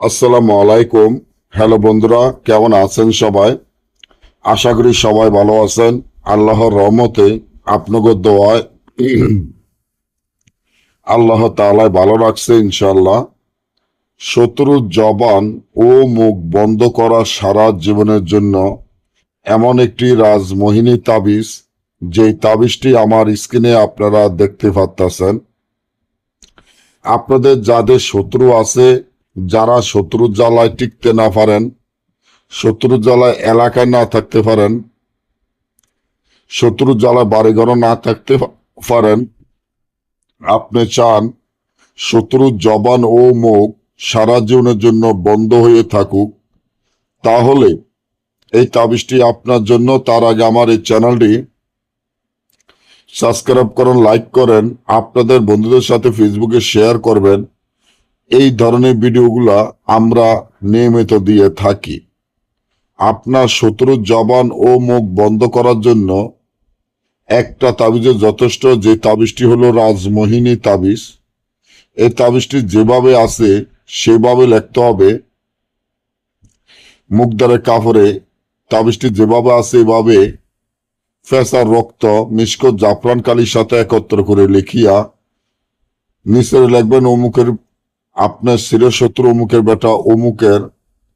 আসসালামু আলাইকুম। হ্যালো বন্ধুরা, কেমন আছেন সবাই? আশা করি সবাই ভালো আছেন। আল্লাহর রহমতে আপনাদের দোয়ায় আল্লাহ তাআলাই ভালো রাখছে ইনশাআল্লাহ। শত্রুর জবান ও মুখ বন্ধ করা সারা জীবনের জন্য এমন একটি রাজমোহিনী তাবিজ, যেই তাবিজটি আমার স্ক্রিনে আপনারা দেখতে পাচ্ছেন। আপনাদের যাদের শত্রু আছে, যারা শত্রুর জ্বালায় টিকতে না পারেন, শত্রুর জ্বালায় এলাকায় না থাকতে পারেন, শত্রুর জ্বালায় বাড়িঘর না থাকতে পারেন, আপনি চান শত্রুর জবান ও মুখ সারা জীবনের জন্য বন্ধ হয়ে থাকুক, তাহলে এই তাবিজটি আপনার জন্য। তার আগে আমার এই চ্যানেলটি সাবস্ক্রাইব করেন, লাইক করেন, আপনাদের বন্ধুদের সাথে ফেসবুকে শেয়ার করবেন। এই ধরনের ভিডিওগুলা আমরা নিয়মিত দিয়ে থাকি। আপনার শত্রুর জবান ও মুখ বন্ধ করার জন্য একটা তাবিজে যথেষ্ট, যে তাবিজটি হলো রাজমোহিনী তাবিজ। এই তাবিজটি যেভাবে আছে সেভাবে লিখতে হবে। মুখদারের কাপড়ে তাবিজটি যেভাবে আছে এভাবে ফেসার রক্ত মিশকত জাফরান কালির সাথে একত্র করে লিখিয়া নিচে লিখবেন, অমুকের আপনার চিরশত্রু অমুকের বেটা অমুকের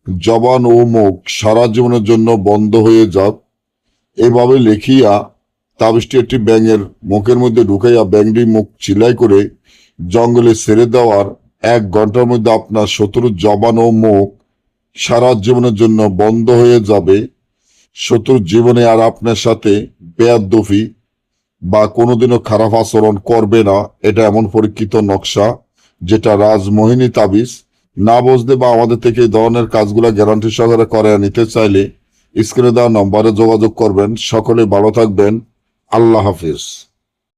জবান ও মুখ সারা জীবনের জন্য বন্ধ হয়ে যাক। এভাবে লিখিয়া তাবিজটি একটি ব্যাঙের মুখের মধ্যে ঢুকাইয়া ব্যাঙটি মুখ চিলাই করে জঙ্গলে ছেড়ে দেওয়ার 1 ঘন্টার মধ্যে আপনার শত্রুর জবান ও মুখ সারা জীবনের জন্য বন্ধ হয়ে যাবে। শত্রুর জীবনে আর আপনার সাথে বেয়াদবি বা কোনোদিনও খারাপ আচরণ করবে না। এটা এমন পরীক্ষিত নকশা, যেটা রাজমোহিনী তাবিজ। না বুঝতে বা আমাদের থেকে এই ধরনের কাজগুলো গ্যারান্টি সহকারে করে নিতে চাইলে স্ক্রিনে দেওয়া নম্বরে যোগাযোগ করবেন। সকলে ভালো থাকবেন। আল্লাহ হাফিজ।